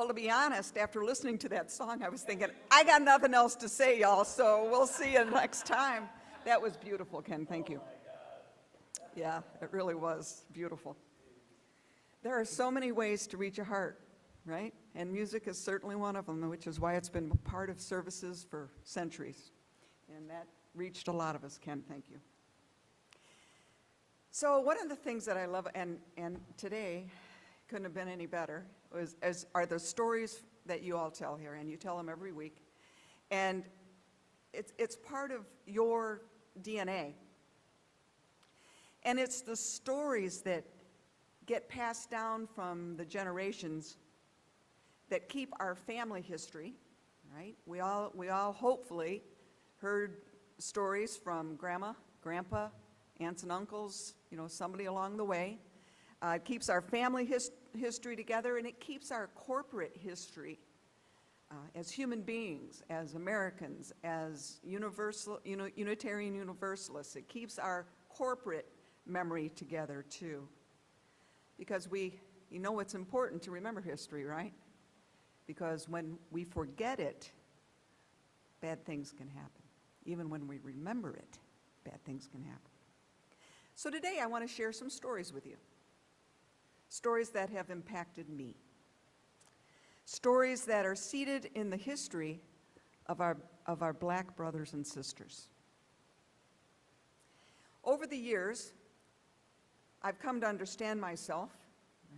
Well, to be honest, after listening to that song, I was thinking, I got nothing else to say, y'all, so we'll see you next time. That was beautiful, Ken. Thank you. Yeah, it really was beautiful. There are so many ways to reach a heart, right? And music is certainly one of them, which is why it's been part of services for centuries. And that reached a lot of us, Ken. Thank you. So one of the things that I love, and today couldn't have been any better, are the stories that you all tell here, and you tell them every week. And it's part of your DNA. And it's the stories that get passed down from the generations that keep our family history, right? We all hopefully heard stories from grandma, grandpa, aunts and uncles, somebody along the way. It keeps our family history together, and it keeps our corporate history as human beings, as Americans, as Unitarian Universalists. It keeps our corporate memory together too. Because it's important to remember history, right? Because when we forget it, bad things can happen. Even when we remember it, bad things can happen. So today I want to share some stories with you. Stories that have impacted me. Stories that are seated in the history of our black brothers and sisters. Over the years, I've come to understand myself.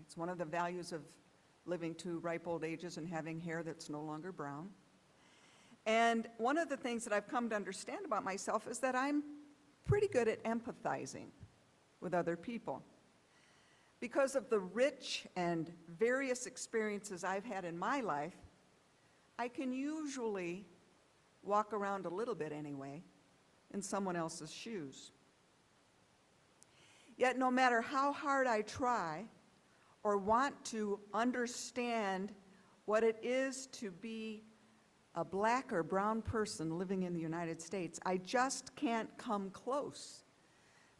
It's one of the values of living to ripe old ages and having hair that's no longer brown. And one of the things that I've come to understand about myself is that I'm pretty good at empathizing with other people. Because of the rich and various experiences I've had in my life, I can usually walk around a little bit anyway in someone else's shoes. Yet no matter how hard I try or want to understand what it is to be a black or brown person living in the United States, I just can't come close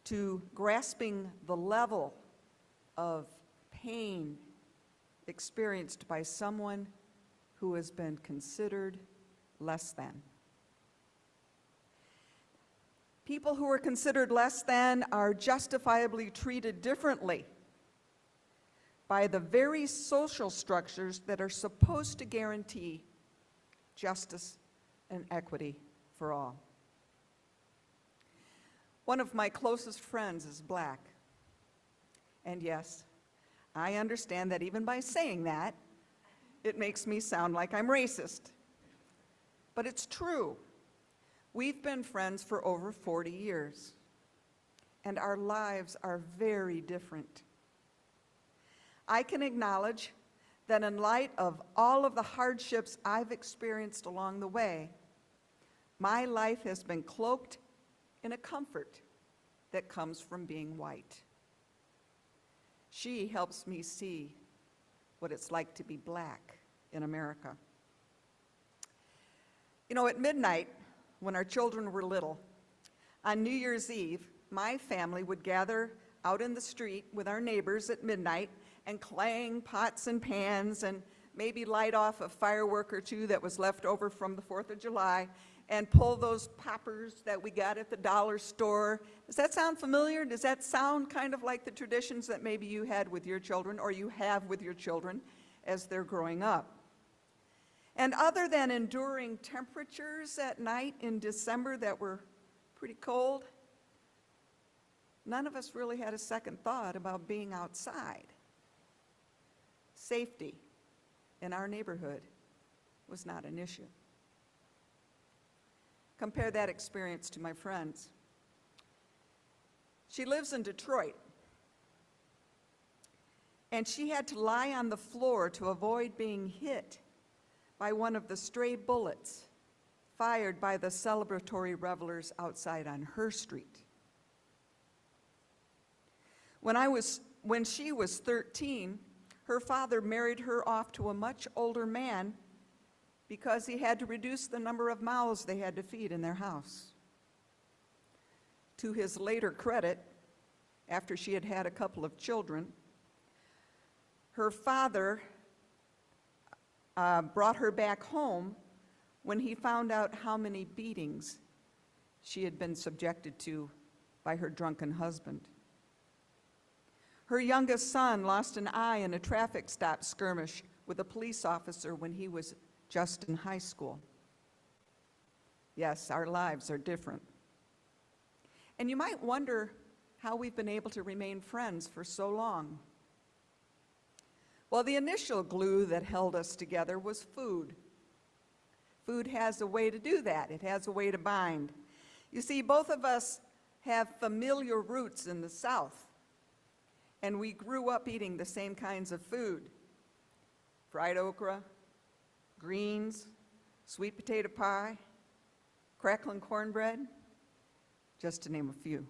to grasping the level of pain experienced by someone who has been considered less than. People who are considered less than are justifiably treated differently by the very social structures that are supposed to guarantee justice and equity for all. One of my closest friends is black. And yes, I understand that even by saying that, it makes me sound like I'm racist. But it's true. We've been friends for over 40 years, and our lives are very different. I can acknowledge that in light of all of the hardships I've experienced along the way, my life has been cloaked in a comfort that comes from being white. She helps me see what it's like to be black in America. At midnight, when our children were little, on New Year's Eve, my family would gather out in the street with our neighbors at midnight and clang pots and pans and maybe light off a firework or two that was left over from the 4th of July and pull those poppers that we got at the dollar store. Does that sound familiar? Does that sound kind of like the traditions that maybe you had with your children or you have with your children as they're growing up? And other than enduring temperatures at night in December that were pretty cold, none of us really had a second thought about being outside. Safety in our neighborhood was not an issue. Compare that experience to my friends. She lives in Detroit, and she had to lie on the floor to avoid being hit by one of the stray bullets fired by the celebratory revelers outside on her street. When she was 13, her father married her off to a much older man because he had to reduce the number of mouths they had to feed in their house. To his later credit, after she had had a couple of children, her father brought her back home when he found out how many beatings she had been subjected to by her drunken husband. Her youngest son lost an eye in a traffic stop skirmish with a police officer when he was just in high school. Yes, our lives are different. And you might wonder how we've been able to remain friends for so long. Well, the initial glue that held us together was food. Food has a way to do that. It has a way to bind. You see, both of us have familiar roots in the South, and we grew up eating the same kinds of food: fried okra, greens, sweet potato pie, crackling cornbread, just to name a few.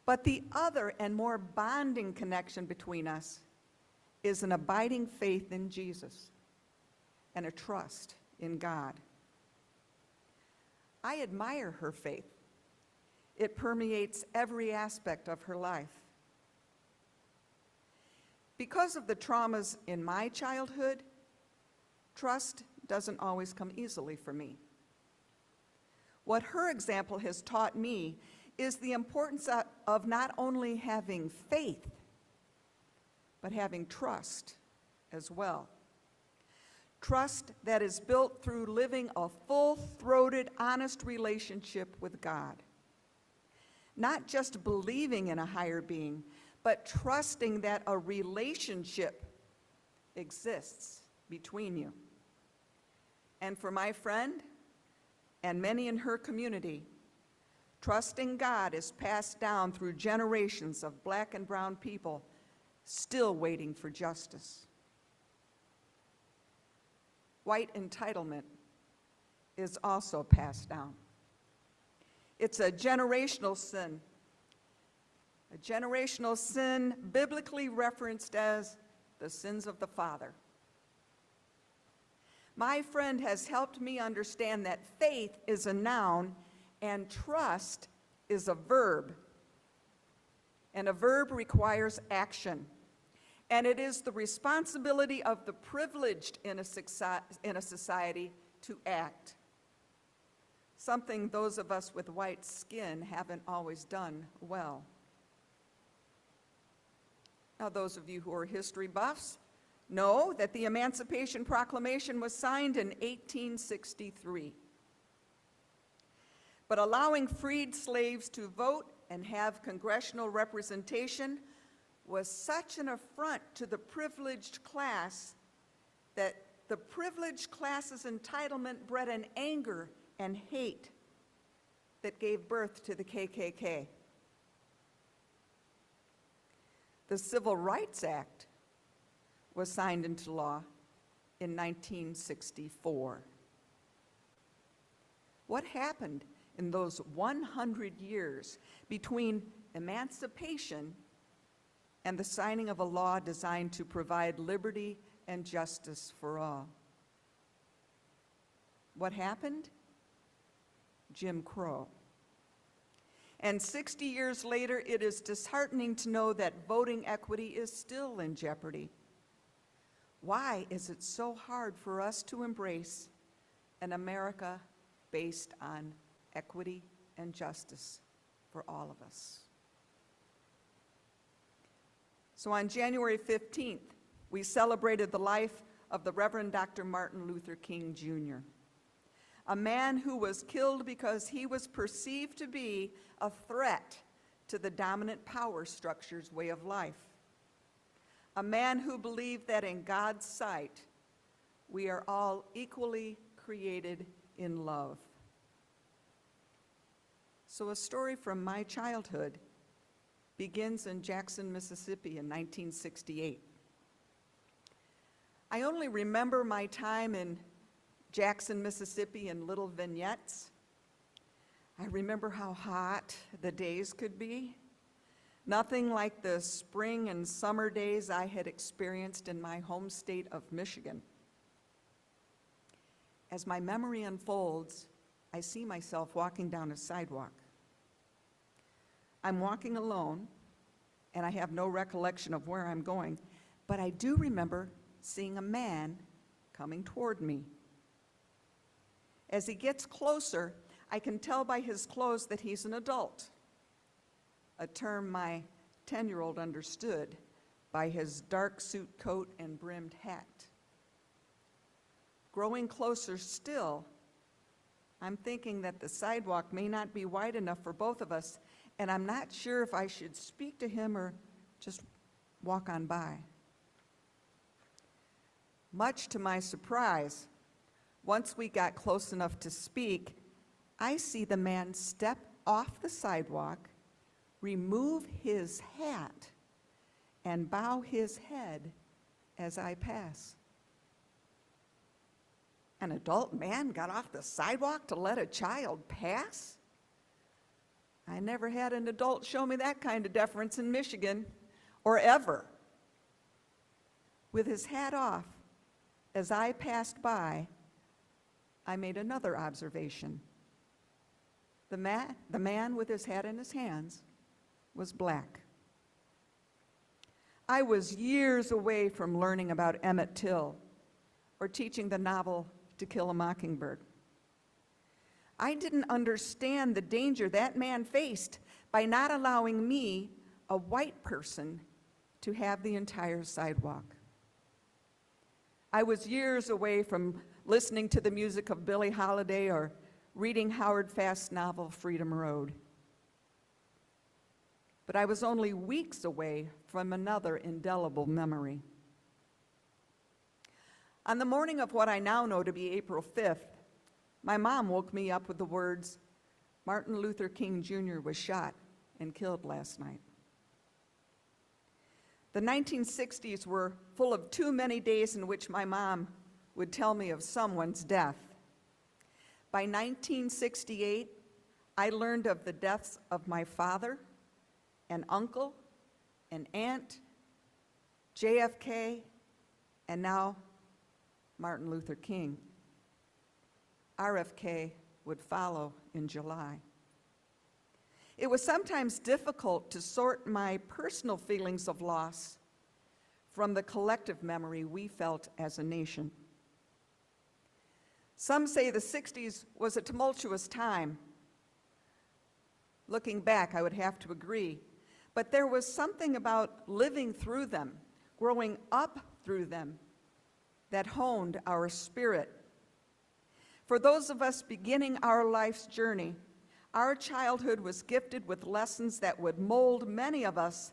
But the other and more bonding connection between us is an abiding faith in Jesus and a trust in God. I admire her faith. It permeates every aspect of her life. Because of the traumas in my childhood, trust doesn't always come easily for me. What her example has taught me is the importance of not only having faith, but having trust as well. Trust that is built through living a full-throated, honest relationship with God. Not just believing in a higher being, but trusting that a relationship exists between you. And for my friend, and many in her community, trusting God is passed down through generations of black and brown people still waiting for justice. White entitlement is also passed down. It's a generational sin biblically referenced as the sins of the father. My friend has helped me understand that faith is a noun and trust is a verb. And a verb requires action. And it is the responsibility of the privileged in a society to act. Something those of us with white skin haven't always done well. Now, those of you who are history buffs know that the Emancipation Proclamation was signed in 1863. But allowing freed slaves to vote and have congressional representation was such an affront to the privileged class that the privileged class's entitlement bred an anger and hate that gave birth to the KKK. The Civil Rights Act was signed into law in 1964. What happened in those 100 years between emancipation and the signing of a law designed to provide liberty and justice for all? What happened? Jim Crow. And 60 years later, it is disheartening to know that voting equity is still in jeopardy. Why is it so hard for us to embrace an America based on equity and justice for all of us? So on January 15th, we celebrated the life of the Reverend Dr. Martin Luther King Jr., a man who was killed because he was perceived to be a threat to the dominant power structure's way of life. A man who believed that in God's sight, we are all equally created in love. So a story from my childhood begins in Jackson, Mississippi in 1968. I only remember my time in Jackson, Mississippi in little vignettes. I remember how hot the days could be. Nothing like the spring and summer days I had experienced in my home state of Michigan. As my memory unfolds, I see myself walking down a sidewalk. I'm walking alone, and I have no recollection of where I'm going, but I do remember seeing a man coming toward me. As he gets closer, I can tell by his clothes that he's an adult, a term my 10-year-old understood by his dark suit coat and brimmed hat. Growing closer still, I'm thinking that the sidewalk may not be wide enough for both of us, and I'm not sure if I should speak to him or just walk on by. Much to my surprise, once we got close enough to speak, I see the man step off the sidewalk, remove his hat, and bow his head as I pass. An adult man got off the sidewalk to let a child pass? I never had an adult show me that kind of deference in Michigan, or ever. With his hat off, as I passed by, I made another observation. The man with his hat in his hands was black. I was years away from learning about Emmett Till or teaching the novel To Kill a Mockingbird. I didn't understand the danger that man faced by not allowing me, a white person, to have the entire sidewalk. I was years away from listening to the music of Billie Holiday or reading Howard Fast's novel Freedom Road. But I was only weeks away from another indelible memory. On the morning of what I now know to be April 5th, my mom woke me up with the words, "Martin Luther King Jr. was shot and killed last night." The 1960s were full of too many days in which my mom would tell me of someone's death. By 1968, I learned of the deaths of my father, an uncle, an aunt, JFK, and now Martin Luther King. RFK would follow in July. It was sometimes difficult to sort my personal feelings of loss from the collective memory we felt as a nation. Some say the 60s was a tumultuous time. Looking back, I would have to agree. But there was something about living through them, growing up through them, that honed our spirit. For those of us beginning our life's journey, our childhood was gifted with lessons that would mold many of us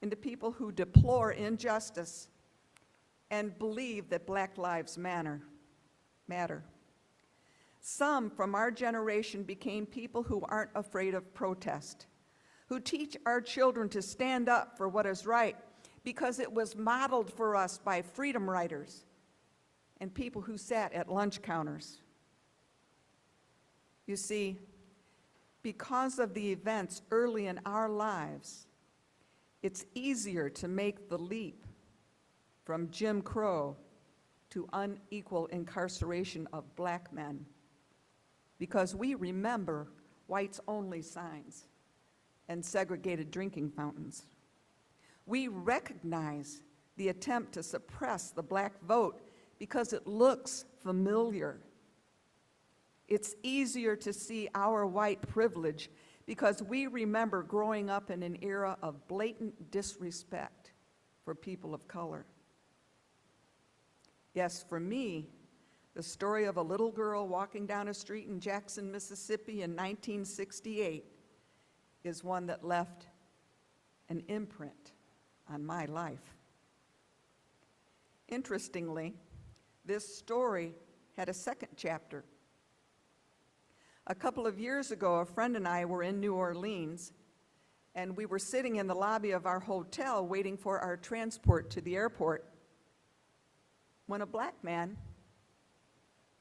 into people who deplore injustice and believe that Black lives matter. Some from our generation became people who aren't afraid of protest, who teach our children to stand up for what is right because it was modeled for us by freedom riders and people who sat at lunch counters. You see, because of the events early in our lives, it's easier to make the leap from Jim Crow to unequal incarceration of Black men, because we remember whites-only signs and segregated drinking fountains. We recognize the attempt to suppress the Black vote because it looks familiar. It's easier to see our white privilege because we remember growing up in an era of blatant disrespect for people of color. Yes, for me, the story of a little girl walking down a street in Jackson, Mississippi in 1968 is one that left an imprint on my life. Interestingly, this story had a second chapter. A couple of years ago, a friend and I were in New Orleans, and we were sitting in the lobby of our hotel waiting for our transport to the airport when a Black man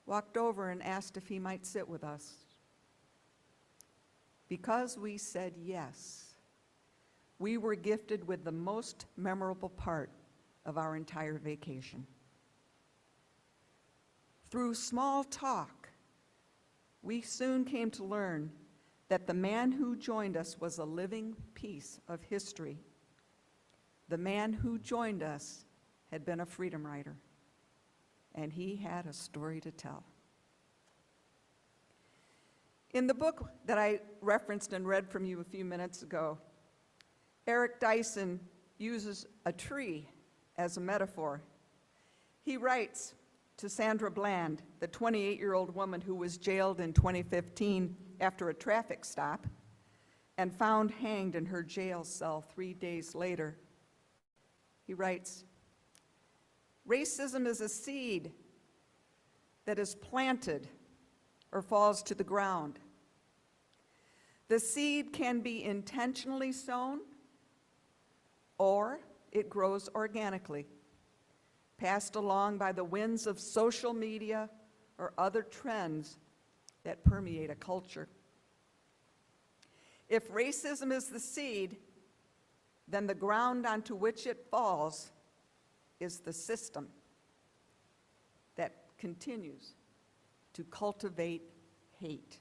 walked over and asked if he might sit with us. Because we said yes, we were gifted with the most memorable part of our entire vacation. Through small talk, we soon came to learn that the man who joined us was a living piece of history. The man who joined us had been a freedom rider, and he had a story to tell. In the book that I referenced and read from you a few minutes ago, Eric Dyson uses a tree as a metaphor. He writes to Sandra Bland, the 28-year-old woman who was jailed in 2015 after a traffic stop and found hanged in her jail cell 3 days later. He writes, "Racism is a seed that is planted or falls to the ground. The seed can be intentionally sown, or it grows organically, passed along by the winds of social media or other trends that permeate a culture. If racism is the seed, then the ground onto which it falls is the system that continues to cultivate hate.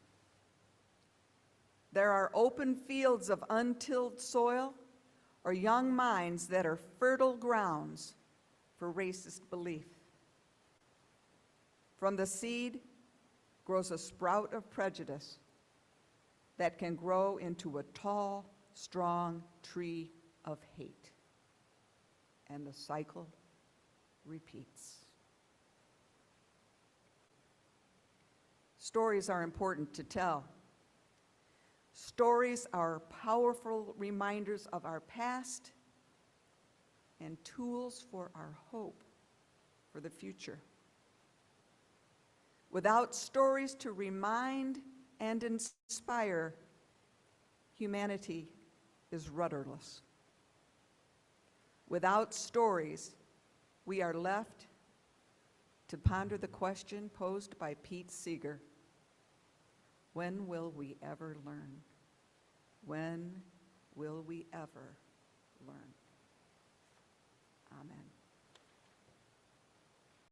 There are open fields of untilled soil or young minds that are fertile grounds for racist belief. From the seed grows a sprout of prejudice that can grow into a tall, strong tree of hate. And the cycle repeats." Stories are important to tell. Stories are powerful reminders of our past and tools for our hope for the future. Without stories to remind and inspire, humanity is rudderless. Without stories, we are left to ponder the question posed by Pete Seeger: when will we ever learn? When will we ever learn? Amen.